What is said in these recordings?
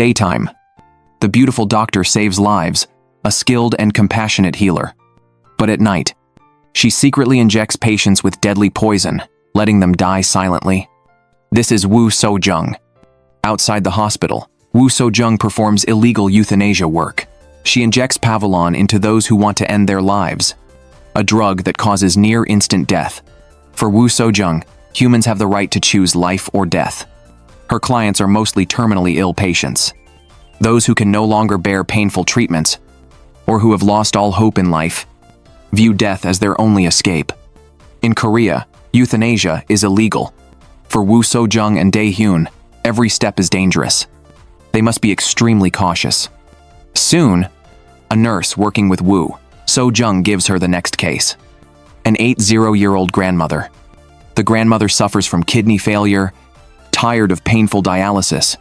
Daytime. The beautiful doctor saves lives, a skilled and compassionate healer. But at night, she secretly injects patients with deadly poison, letting them die silently. This is Woo So-jung. Outside the hospital, Woo So-jung performs illegal euthanasia work. She injects Pavilon into those who want to end their lives, a drug that causes near-instant death. For Woo So-jung, humans have the right to choose life or death. Her clients are mostly terminally ill patients, those who can no longer bear painful treatments, or who have lost all hope in life, view death as their only escape. In Korea, euthanasia is illegal. For Woo So-jung and Dae-hyun, every step is dangerous. They must be extremely cautious. Soon, a nurse working with Woo So-jung gives her the next case. An 80-year-old grandmother. The grandmother suffers from kidney failure, tired of painful dialysis.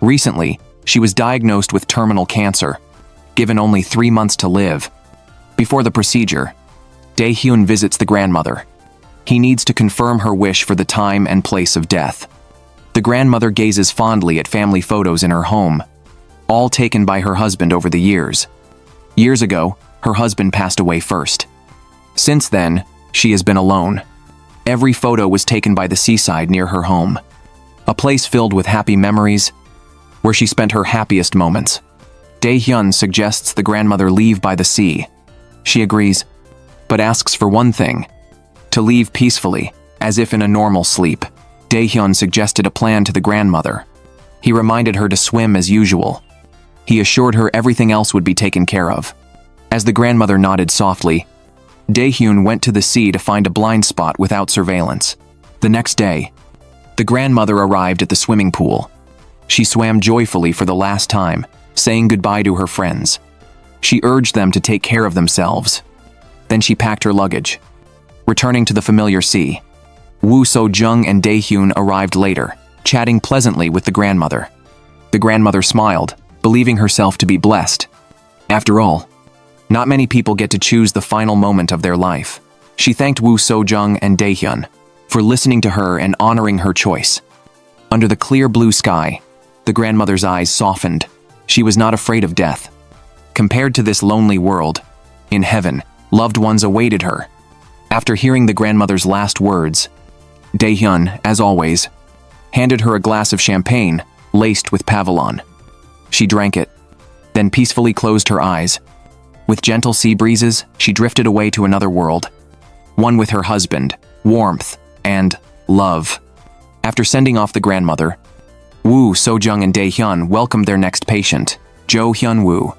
Recently, she was diagnosed with terminal cancer, given only 3 months to live. Before the procedure, Dae-hyun visits the grandmother. He needs to confirm her wish for the time and place of death. The grandmother gazes fondly at family photos in her home, all taken by her husband over the years. Years ago, her husband passed away first. Since then, she has been alone. Every photo was taken by the seaside near her home, a place filled with happy memories, where she spent her happiest moments. Dae-hyun suggests the grandmother leave by the sea. She agrees, but asks for one thing: to leave peacefully, as if in a normal sleep. Dae-hyun suggested a plan to the grandmother. He reminded her to swim as usual. He assured her everything else would be taken care of. As the grandmother nodded softly, Dae-hyun went to the sea to find a blind spot without surveillance. The next day, the grandmother arrived at the swimming pool. She swam joyfully for the last time, saying goodbye to her friends. She urged them to take care of themselves. Then she packed her luggage. Returning to the familiar sea, Woo So-jung and Dae-hyun arrived later, chatting pleasantly with the grandmother. The grandmother smiled, believing herself to be blessed. After all, not many people get to choose the final moment of their life. She thanked Woo So-jung and Dae-hyun for listening to her and honoring her choice. Under the clear blue sky, the grandmother's eyes softened. She was not afraid of death. Compared to this lonely world, in heaven, loved ones awaited her. After hearing the grandmother's last words, Dae-hyun, as always, handed her a glass of champagne laced with Pavilon. She drank it, then peacefully closed her eyes. With gentle sea breezes, she drifted away to another world, one with her husband, warmth, and love. After sending off the grandmother, Woo So-jung and Dae-hyun welcomed their next patient, Jo Hyun-woo.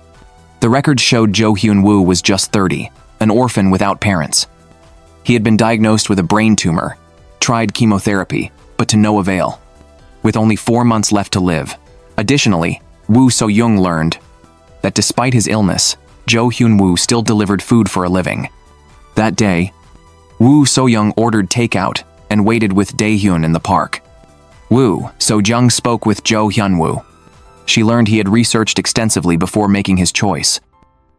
The records showed Jo Hyun-woo was just 30, an orphan without parents. He had been diagnosed with a brain tumor, tried chemotherapy, but to no avail. With only 4 months left to live. Additionally, Woo So-jung learned that despite his illness, Jo Hyun-woo still delivered food for a living. That day, Woo So-jung ordered takeout and waited with Dae-hyun in the park. Woo So-jung spoke with Jo Hyun-woo. She learned he had researched extensively before making his choice.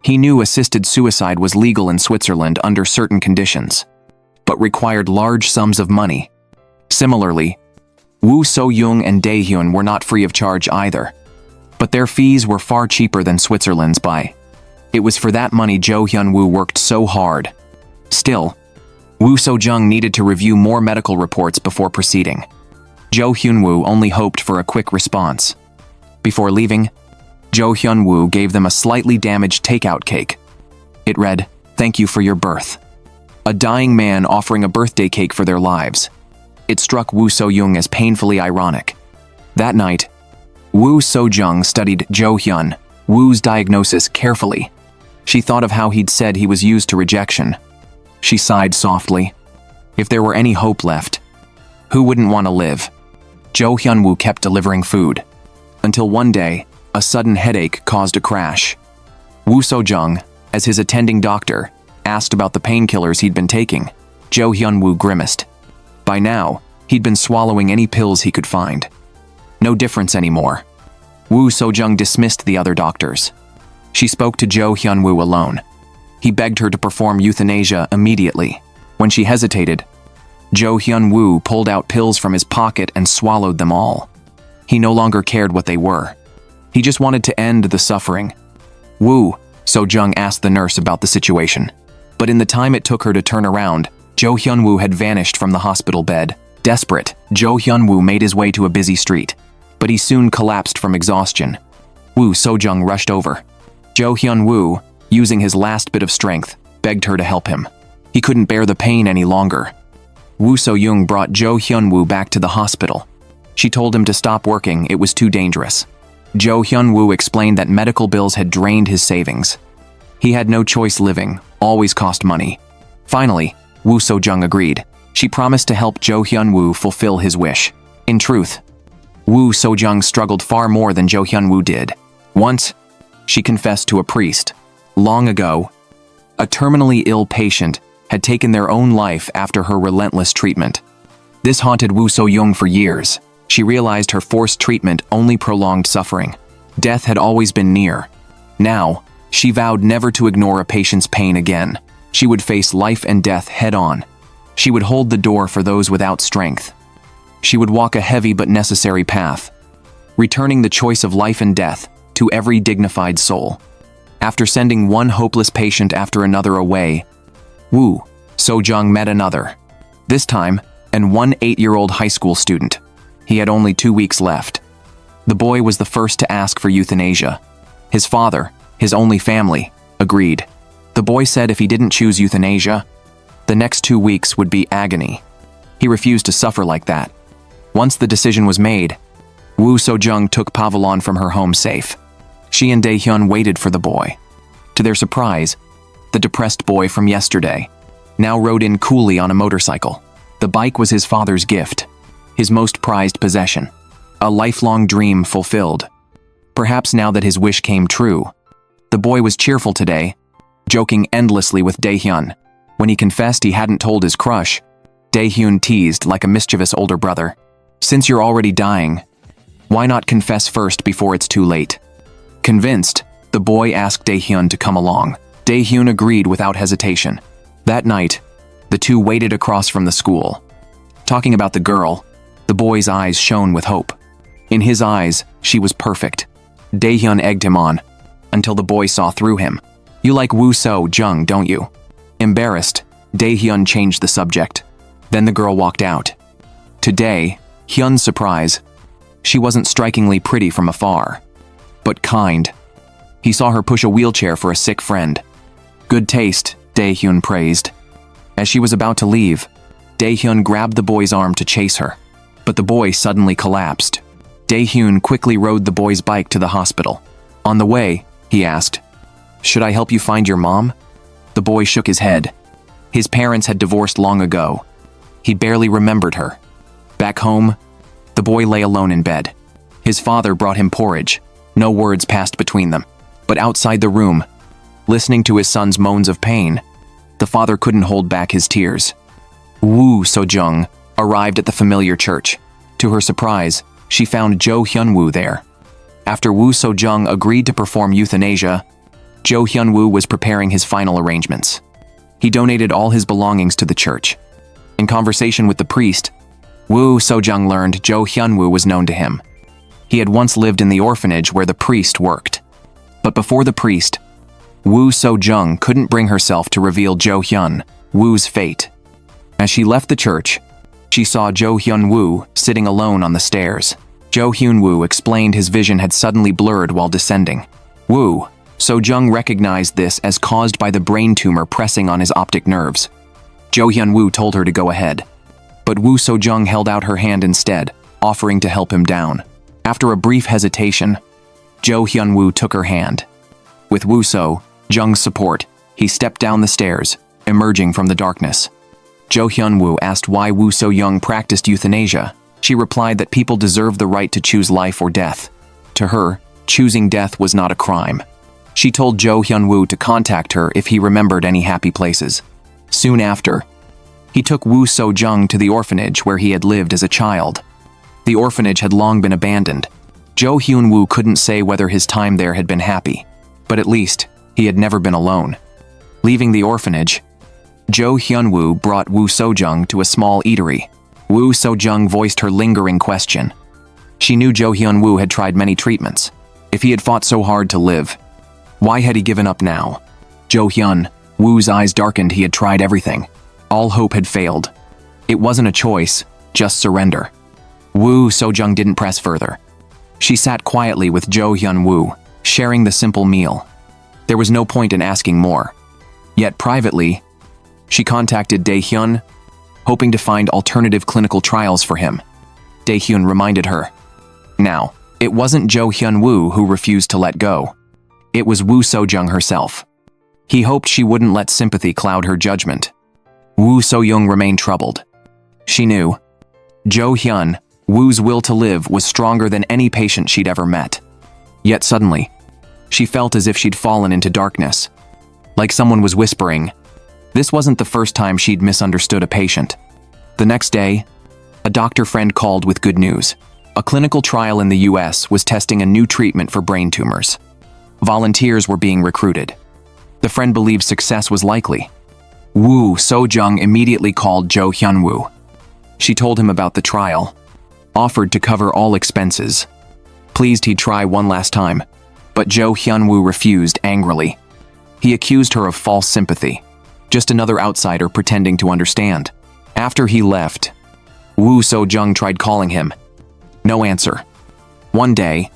He knew assisted suicide was legal in Switzerland under certain conditions, but required large sums of money. Similarly, Woo So-jung and Dae-hyun were not free of charge either, but their fees were far cheaper than Switzerland's by. It was for that money Jo Hyun-woo worked so hard. Still, Woo So-jung needed to review more medical reports before proceeding. Jo Hyun-woo only hoped for a quick response. Before leaving, Jo Hyun-woo gave them a slightly damaged takeout cake. It read, "Thank you for your birth." A dying man offering a birthday cake for their lives. It struck Woo So-jung as painfully ironic. That night, Woo So-jung studied Jo Hyun-woo's diagnosis carefully. She thought of how he'd said he was used to rejection. She sighed softly. If there were any hope left, who wouldn't want to live? Jo Hyun-woo kept delivering food, until one day, a sudden headache caused a crash. Woo So-jung, as his attending doctor, asked about the painkillers he'd been taking. Jo Hyun-woo grimaced. By now, he'd been swallowing any pills he could find. No difference anymore. Woo So-jung dismissed the other doctors. She spoke to Jo Hyun-woo alone. He begged her to perform euthanasia immediately. When she hesitated, Jo Hyun-woo pulled out pills from his pocket and swallowed them all. He no longer cared what they were. He just wanted to end the suffering. Woo, So-jung asked the nurse about the situation. But in the time it took her to turn around, Jo Hyun-woo had vanished from the hospital bed. Desperate, Jo Hyun-woo made his way to a busy street. But he soon collapsed from exhaustion. Woo So-jung rushed over. Jo Hyun-woo, using his last bit of strength, begged her to help him. He couldn't bear the pain any longer. Woo So-young brought Jo Hyun-woo back to the hospital. She told him to stop working, it was too dangerous. Jo Hyun-woo explained that medical bills had drained his savings. He had no choice living, always cost money. Finally, Woo So-jung agreed. She promised to help Jo Hyun-woo fulfill his wish. In truth, Woo So-jung struggled far more than Jo Hyun-woo did. Once, she confessed to a priest. Long ago, a terminally ill patient had taken their own life after her relentless treatment. This haunted Woo So-young for years. She realized her forced treatment only prolonged suffering. Death had always been near. Now, she vowed never to ignore a patient's pain again. She would face life and death head-on. She would hold the door for those without strength. She would walk a heavy but necessary path, returning the choice of life and death to every dignified soul. After sending one hopeless patient after another away, Woo So-jung met another. This time, an 8-year-old high school student. He had only 2 weeks left. The boy was the first to ask for euthanasia. His father, his only family, agreed. The boy said if he didn't choose euthanasia, the next 2 weeks would be agony. He refused to suffer like that. Once the decision was made, Woo So-jung took Pavilon from her home safe. She and Dae-hyun waited for the boy. To their surprise, the depressed boy from yesterday now rode in coolly on a motorcycle. The bike was his father's gift, his most prized possession, a lifelong dream fulfilled. Perhaps now that his wish came true, the boy was cheerful today, joking endlessly with Dae-hyun. When he confessed he hadn't told his crush, Dae-hyun teased like a mischievous older brother. Since you're already dying, why not confess first before it's too late? Convinced, the boy asked Dae-hyun to come along. Dae-hyun agreed without hesitation. That night, the two waited across from the school. Talking about the girl, the boy's eyes shone with hope. In his eyes, she was perfect. Dae-hyun egged him on, until the boy saw through him. You like Woo So-jung, don't you? Embarrassed, Dae-hyun changed the subject. Then the girl walked out. To Dae-hyun's surprise, she wasn't strikingly pretty from afar, but kind. He saw her push a wheelchair for a sick friend. Good taste, Dae-hyun praised. As she was about to leave, Dae-hyun grabbed the boy's arm to chase her, but the boy suddenly collapsed. Dae-hyun quickly rode the boy's bike to the hospital. On the way, he asked, "Should I help you find your mom?" The boy shook his head. His parents had divorced long ago. He barely remembered her. Back home, the boy lay alone in bed. His father brought him porridge. No words passed between them. But outside the room, listening to his son's moans of pain, the father couldn't hold back his tears. Woo So-jung arrived at the familiar church. To her surprise, she found Jo Hyun-woo there. After Woo So-jung agreed to perform euthanasia, Jo Hyun-woo was preparing his final arrangements. He donated all his belongings to the church. In conversation with the priest, Woo So-jung learned Jo Hyun-woo was known to him. He had once lived in the orphanage where the priest worked. But before the priest, Woo So-jung couldn't bring herself to reveal Jo Hyun-woo's fate. As she left the church, she saw Jo Hyun-woo sitting alone on the stairs. Jo Hyun-woo explained his vision had suddenly blurred while descending. Woo So-jung recognized this as caused by the brain tumor pressing on his optic nerves. Jo Hyun-woo told her to go ahead, but Woo So-jung held out her hand instead, offering to help him down. After a brief hesitation, Jo Hyun-woo took her hand. With Woo So-jung's support, he stepped down the stairs, emerging from the darkness. Jo Hyun-woo asked why Woo So-jung practiced euthanasia. She replied that people deserve the right to choose life or death. To her, choosing death was not a crime. She told Jo Hyun-woo to contact her if he remembered any happy places. Soon after, he took Woo So-jung to the orphanage where he had lived as a child. The orphanage had long been abandoned. Jo Hyun-woo couldn't say whether his time there had been happy, but at least he had never been alone. Leaving the orphanage, Jo Hyun-woo brought Woo So-jung to a small eatery. Woo So-jung voiced her lingering question. She knew Jo Hyun-woo had tried many treatments, If he had fought so hard to live, why had he given up now? Jo-hyun, Woo's eyes darkened. He had tried everything. All hope had failed. It wasn't a choice, just surrender. Woo So-jung didn't press further. She sat quietly with Jo-hyun Woo, sharing the simple meal. There was no point in asking more. Yet privately, she contacted Dae-hyun, hoping to find alternative clinical trials for him. Dae-hyun reminded her. Now, it wasn't Jo-hyun Woo who refused to let go. It was Woo So-jung herself. He hoped she wouldn't let sympathy cloud her judgment. Woo So-jung remained troubled. She knew. Jo-hyun, Woo's will to live was stronger than any patient she'd ever met. Yet suddenly, she felt as if she'd fallen into darkness. Like someone was whispering. This wasn't the first time she'd misunderstood a patient. The next day, a doctor friend called with good news. A clinical trial in the US was testing a new treatment for brain tumors. Volunteers were being recruited. The friend believed success was likely. Woo So-jung immediately called Jo-hyun Woo. She told him about the trial, offered to cover all expenses. Pleased he'd try one last time, but Jo-hyun Woo refused angrily. He accused her of false sympathy, just another outsider pretending to understand. After he left, Woo So-jung tried calling him. No answer. One day,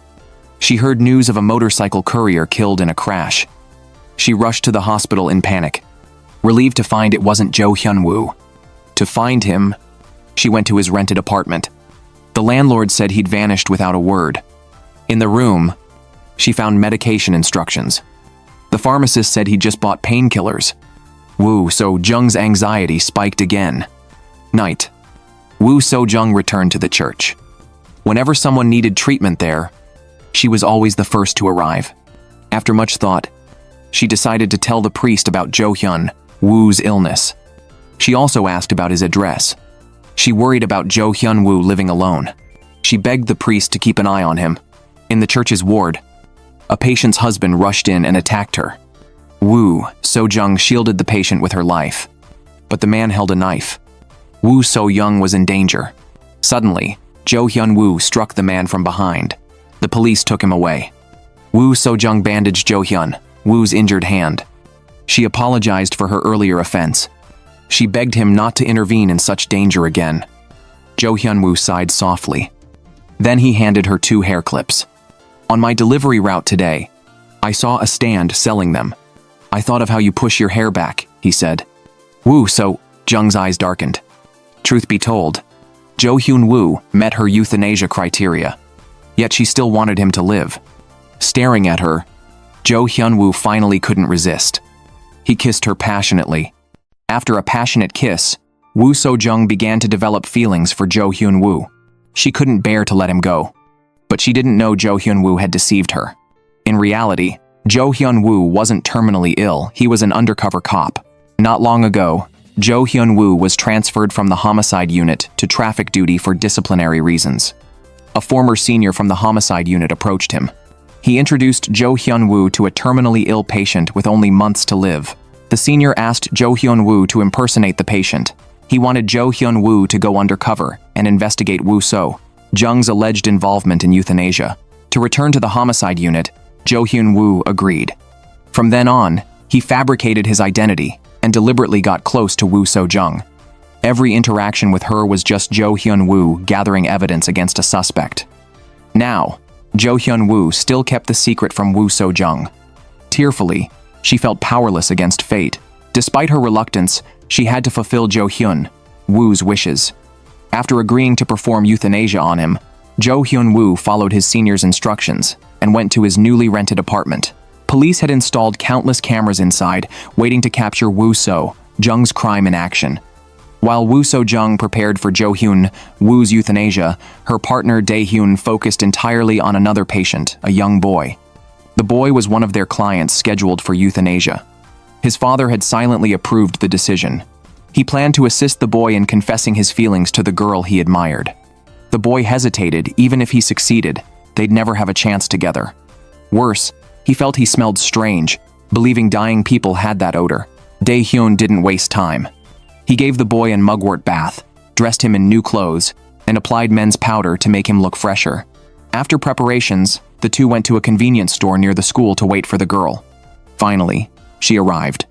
she heard news of a motorcycle courier killed in a crash. She rushed to the hospital in panic, relieved to find it wasn't Jo-hyun Woo. To find him, she went to his rented apartment. The landlord said he'd vanished without a word. In the room, she found medication instructions. The pharmacist said he'd just bought painkillers. Woo So-jung's anxiety spiked again. Night. Woo So-jung returned to the church. Whenever someone needed treatment there, she was always the first to arrive. After much thought, she decided to tell the priest about Jo-hyun Woo's illness. She also asked about his address. She worried about Jo-hyun Woo living alone. She begged the priest to keep an eye on him. In the church's ward, a patient's husband rushed in and attacked her. Woo So-jung shielded the patient with her life, but the man held a knife. Woo So-jung was in danger. Suddenly, Jo-hyun Woo struck the man from behind. The police took him away. Woo So-jung bandaged Jo-hyun Woo's injured hand. She apologized for her earlier offense. She begged him not to intervene in such danger again. Jo-hyun Woo sighed softly. Then he handed her 2 hair clips. On my delivery route today, I saw a stand selling them. I thought of how you push your hair back, he said. Woo So-jung's eyes darkened. Truth be told, Jo-hyun Woo met her euthanasia criteria, yet she still wanted him to live. Staring at her, Jo-hyun Woo finally couldn't resist. He kissed her passionately. After a passionate kiss, Woo So-jung began to develop feelings for Jo-hyun Woo. She couldn't bear to let him go. But she didn't know Jo-hyun Woo had deceived her. In reality, Jo-hyun Woo wasn't terminally ill, he was an undercover cop. Not long ago, Jo-hyun Woo was transferred from the homicide unit to traffic duty for disciplinary reasons. A former senior from the homicide unit approached him. He introduced Jo-hyun Woo to a terminally ill patient with only months to live. The senior asked Jo-hyun Woo to impersonate the patient. He wanted Jo-hyun Woo to go undercover and investigate Woo So-jung's alleged involvement in euthanasia. To return to the homicide unit, Jo-hyun Woo agreed. From then on, he fabricated his identity and deliberately got close to Woo So-jung. Every interaction with her was just Jo-hyun Woo gathering evidence against a suspect. Now, Jo-hyun Woo still kept the secret from Woo So-jung. Tearfully, she felt powerless against fate. Despite her reluctance, she had to fulfill Jo-hyun Woo's wishes. After agreeing to perform euthanasia on him, Jo-hyun Woo followed his senior's instructions and went to his newly rented apartment. Police had installed countless cameras inside, waiting to capture Woo So-jung's crime in action. While Woo So-jung prepared for Jo-hyun Woo's euthanasia, her partner Dae-hyun focused entirely on another patient, a young boy. The boy was one of their clients scheduled for euthanasia. His father had silently approved the decision. He planned to assist the boy in confessing his feelings to the girl he admired. The boy hesitated. Even if he succeeded, they'd never have a chance together. Worse, he felt he smelled strange, believing dying people had that odor. Dae-hyun didn't waste time. He gave the boy a mugwort bath, dressed him in new clothes, and applied men's powder to make him look fresher. After preparations, The two went to a convenience store near the school to wait for the girl. Finally, she arrived.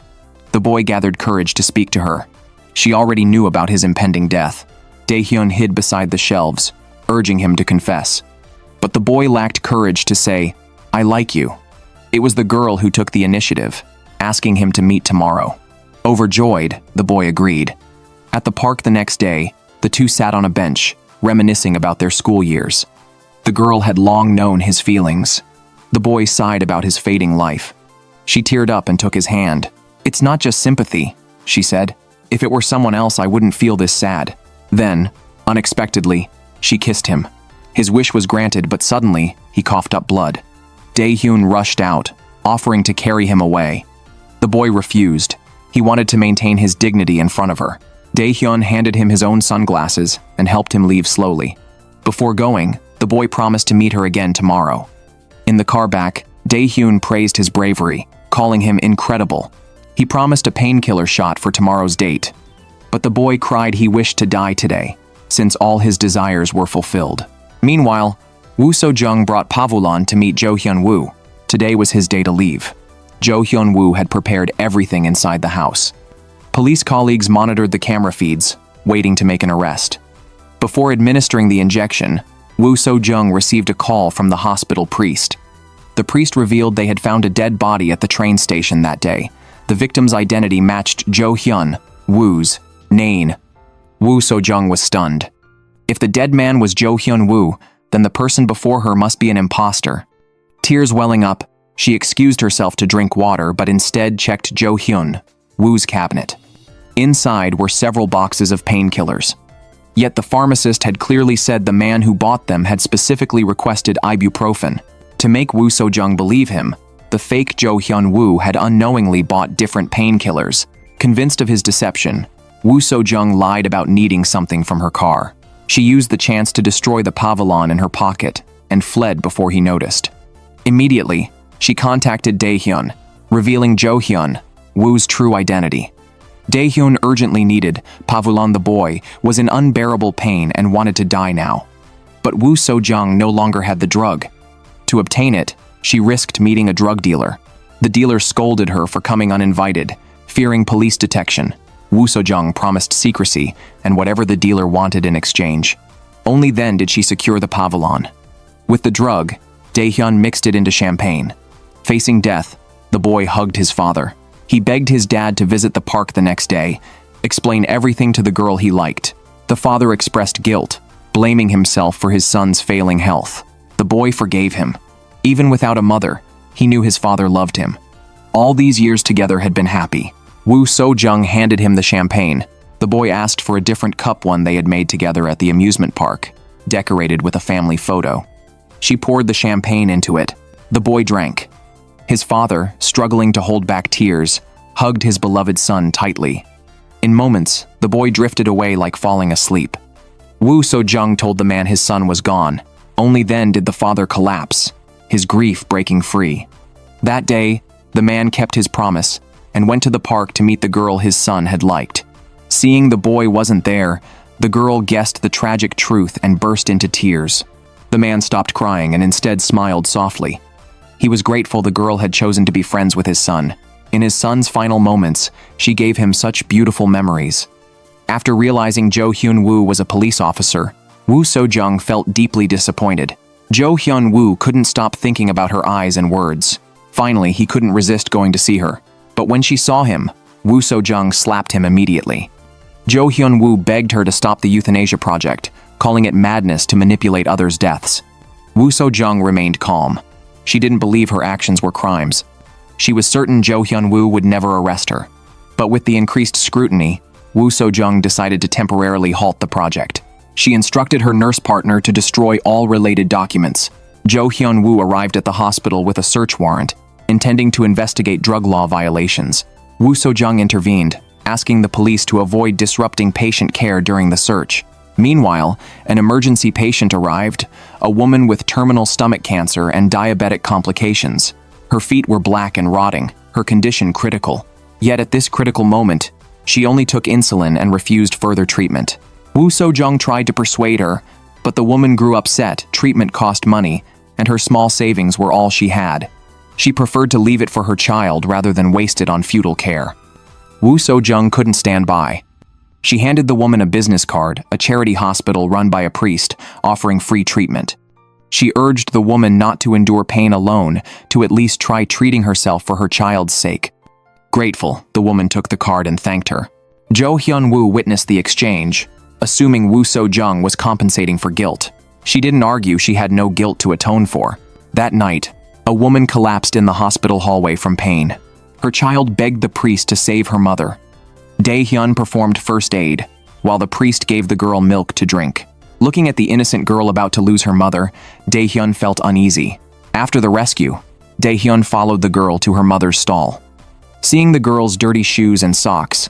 The boy gathered courage to speak to her. She already knew about his impending death. Dae-hyun hid beside the shelves, urging him to confess. But the boy lacked courage to say, "I like you." It was the girl who took the initiative, asking him to meet tomorrow. Overjoyed, the boy agreed. At the park the next day, the two sat on a bench, reminiscing about their school years. The girl had long known his feelings. The boy sighed about his fading life. She teared up and took his hand. "It's not just sympathy," she said. "If it were someone else, I wouldn't feel this sad." Then, unexpectedly, she kissed him. His wish was granted, but suddenly, he coughed up blood. Dae-hyun rushed out, offering to carry him away. The boy refused. He wanted to maintain his dignity in front of her. Dae-hyun handed him his own sunglasses and helped him leave slowly. Before going, the boy promised to meet her again tomorrow. In the car back, Dae-hyun praised his bravery, calling him incredible. He promised a painkiller shot for tomorrow's date. But the boy cried he wished to die today, since all his desires were fulfilled. Meanwhile, Woo So-jung brought Pavulan to meet Jo Hyun-woo. Today was his day to leave. Jo Hyun-woo had prepared everything inside the house. Police colleagues monitored the camera feeds, waiting to make an arrest. Before administering the injection, Woo So-jung received a call from the hospital priest. The priest revealed they had found a dead body at the train station that day. The victim's identity matched Jo Hyun-woo's name. Woo So-jung was stunned. If the dead man was Jo Hyun-woo, then the person before her must be an imposter. Tears welling up, she excused herself to drink water but instead checked Jo Hyun-woo's cabinet. Inside were several boxes of painkillers. Yet the pharmacist had clearly said the man who bought them had specifically requested ibuprofen. To make Woo So-jung believe him, the fake Jo Hyun-woo had unknowingly bought different painkillers. Convinced of his deception, Woo So-jung lied about needing something from her car. She used the chance to destroy the Pavulan in her pocket and fled before he noticed. Immediately, she contacted Dae-hyun, revealing Jo Hyun-woo's true identity. Dae-hyun urgently needed Pavulan. The boy was in unbearable pain and wanted to die now. But Woo So-jung no longer had the drug. To obtain it, she risked meeting a drug dealer. The dealer scolded her for coming uninvited, fearing police detection. Woo So-jung promised secrecy and whatever the dealer wanted in exchange. Only then did she secure the Pavulan. With the drug, Dae-hyun mixed it into champagne. Facing death, the boy hugged his father. He begged his dad to visit the park the next day, explain everything to the girl he liked. The father expressed guilt, blaming himself for his son's failing health. The boy forgave him. Even without a mother, he knew his father loved him. All these years together had been happy. Woo So-jung handed him the champagne. The boy asked for a different cup, one they had made together at the amusement park, decorated with a family photo. She poured the champagne into it. The boy drank. His father, struggling to hold back tears, hugged his beloved son tightly. In moments, the boy drifted away like falling asleep. Woo So-jung told the man his son was gone. Only then did the father collapse, his grief breaking free. That day, the man kept his promise and went to the park to meet the girl his son had liked. Seeing the boy wasn't there, the girl guessed the tragic truth and burst into tears. The man stopped crying and instead smiled softly. He was grateful the girl had chosen to be friends with his son. In his son's final moments, she gave him such beautiful memories. After realizing Jo Hyun-woo was a police officer, Woo So-jung felt deeply disappointed. Jo Hyun-woo couldn't stop thinking about her eyes and words. Finally, he couldn't resist going to see her. But when she saw him, Woo So-jung slapped him immediately. Jo Hyun-woo begged her to stop the euthanasia project, calling it madness to manipulate others' deaths. Woo So-jung remained calm. She didn't believe her actions were crimes. She was certain Jo Hyun-woo would never arrest her. But with the increased scrutiny, Woo So-jung decided to temporarily halt the project. She instructed her nurse partner to destroy all related documents. Jo Hyun-woo arrived at the hospital with a search warrant, intending to investigate drug law violations. Woo So-jung intervened, asking the police to avoid disrupting patient care during the search. Meanwhile, an emergency patient arrived, a woman with terminal stomach cancer and diabetic complications. Her feet were black and rotting, her condition critical. Yet at this critical moment, she only took insulin and refused further treatment. Woo So-jung tried to persuade her, but the woman grew upset. Treatment cost money, and her small savings were all she had. She preferred to leave it for her child rather than waste it on futile care. Woo So-jung couldn't stand by. She handed the woman a business card, a charity hospital run by a priest, offering free treatment. She urged the woman not to endure pain alone, to at least try treating herself for her child's sake. Grateful, the woman took the card and thanked her. Jo Hyun-woo witnessed the exchange, assuming Woo So-jung was compensating for guilt. She didn't argue she had no guilt to atone for. That night, a woman collapsed in the hospital hallway from pain. Her child begged the priest to save her mother. Dae-hyun performed first aid, while the priest gave the girl milk to drink. Looking at the innocent girl about to lose her mother, Dae-hyun felt uneasy. After the rescue, Dae-hyun followed the girl to her mother's stall. Seeing the girl's dirty shoes and socks,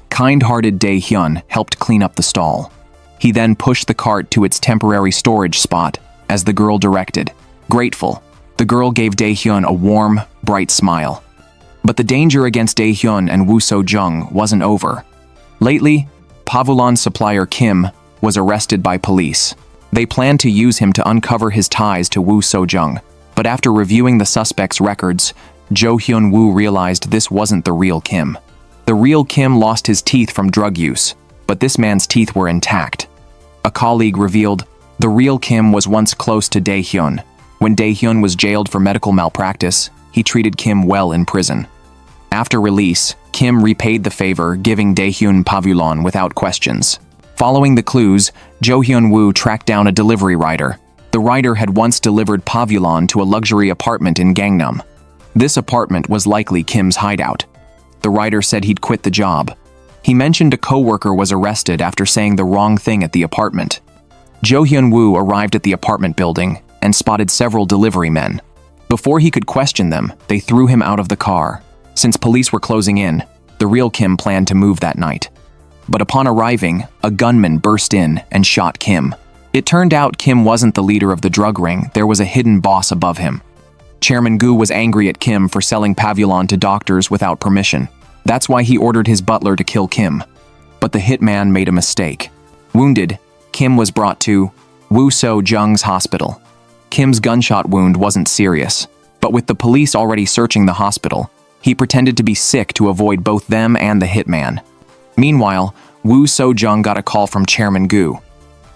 kind-hearted Dae-hyun helped clean up the stall. He then pushed the cart to its temporary storage spot, as the girl directed. Grateful, the girl gave Dae-hyun a warm, bright smile. But the danger against Dae-hyun and Woo So-jung wasn't over. Lately, Pavulon supplier Kim was arrested by police. They planned to use him to uncover his ties to Woo So-jung, but after reviewing the suspect's records, Jo Hyun-woo realized this wasn't the real Kim. The real Kim lost his teeth from drug use, but this man's teeth were intact. A colleague revealed the real Kim was once close to Dae-hyun. When Dae-hyun was jailed for medical malpractice, he treated Kim well in prison. After release, Kim repaid the favor, giving Dae-hyun Pavulon without questions. Following the clues, Jo Hyun-woo tracked down a delivery rider. The rider had once delivered Pavulon to a luxury apartment in Gangnam. This apartment was likely Kim's hideout. The rider said he'd quit the job. He mentioned a co-worker was arrested after saying the wrong thing at the apartment. Jo Hyun-woo arrived at the apartment building and spotted several delivery men. Before he could question them, they threw him out of the car. Since police were closing in, the real Kim planned to move that night. But upon arriving, a gunman burst in and shot Kim. It turned out Kim wasn't the leader of the drug ring, there was a hidden boss above him. Chairman Gu was angry at Kim for selling Pavulon to doctors without permission. That's why he ordered his butler to kill Kim. But the hitman made a mistake. Wounded, Kim was brought to Woo So-jung's hospital. Kim's gunshot wound wasn't serious, but with the police already searching the hospital, he pretended to be sick to avoid both them and the hitman. Meanwhile, Woo So-jung got a call from Chairman Gu.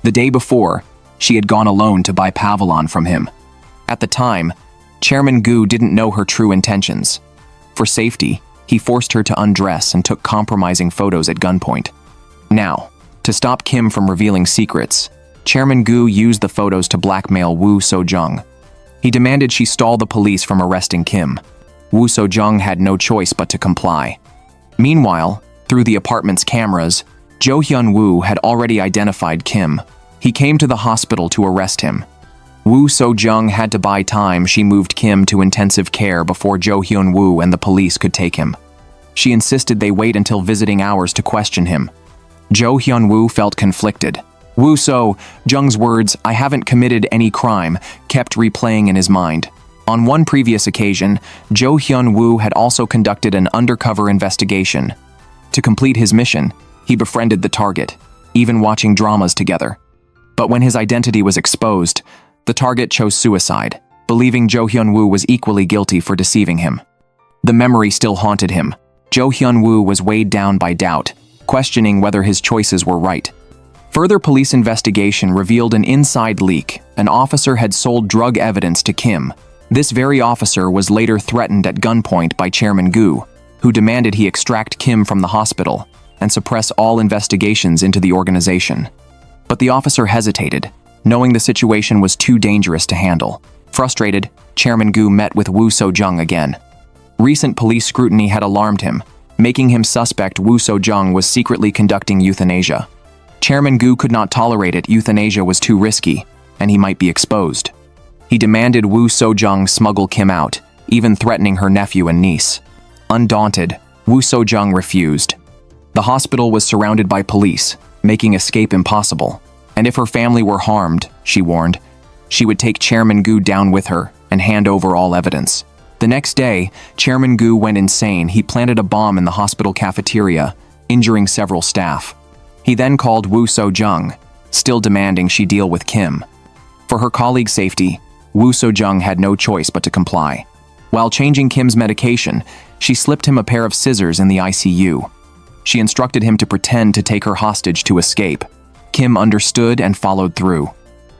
The day before, she had gone alone to buy Pavulon from him. At the time, Chairman Gu didn't know her true intentions. For safety, he forced her to undress and took compromising photos at gunpoint. Now, to stop Kim from revealing secrets, Chairman Gu used the photos to blackmail Woo So-jung. He demanded she stall the police from arresting Kim. Woo So-jung had no choice but to comply. Meanwhile, through the apartment's cameras, Jo Hyun-woo had already identified Kim. He came to the hospital to arrest him. Woo So-jung had to buy time. She moved Kim to intensive care before Jo Hyun-woo and the police could take him. She insisted they wait until visiting hours to question him. Jo Hyun-woo felt conflicted. Woo So-jung's words, "I haven't committed any crime," kept replaying in his mind. On one previous occasion, Jo Hyun-woo had also conducted an undercover investigation. To complete his mission, he befriended the target, even watching dramas together. But when his identity was exposed, the target chose suicide, believing Jo Hyun-woo was equally guilty for deceiving him. The memory still haunted him. Jo Hyun-woo was weighed down by doubt, questioning whether his choices were right. Further police investigation revealed an inside leak. An officer had sold drug evidence to Kim. This very officer was later threatened at gunpoint by Chairman Gu, who demanded he extract Kim from the hospital and suppress all investigations into the organization. But the officer hesitated, knowing the situation was too dangerous to handle. Frustrated, Chairman Gu met with Woo So-jung again. Recent police scrutiny had alarmed him, making him suspect Woo So-jung was secretly conducting euthanasia. Chairman Gu could not tolerate it. Euthanasia was too risky, and he might be exposed. He demanded Woo So-jung smuggle Kim out, even threatening her nephew and niece. Undaunted, Woo So-jung refused. The hospital was surrounded by police, making escape impossible. And if her family were harmed, she warned, she would take Chairman Gu down with her and hand over all evidence. The next day, Chairman Gu went insane. He planted a bomb in the hospital cafeteria, injuring several staff. He then called Woo So-jung, still demanding she deal with Kim. For her colleague's safety, Woo So-jung had no choice but to comply. While changing Kim's medication, she slipped him a pair of scissors in the ICU. She instructed him to pretend to take her hostage to escape. Kim understood and followed through.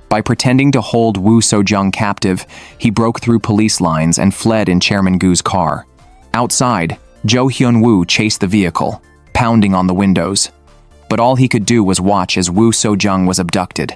By pretending to hold Woo So-jung captive, he broke through police lines and fled in Chairman Goo's car. Outside, Jo Hyun-woo chased the vehicle, pounding on the windows. But all he could do was watch as Woo So-jung was abducted.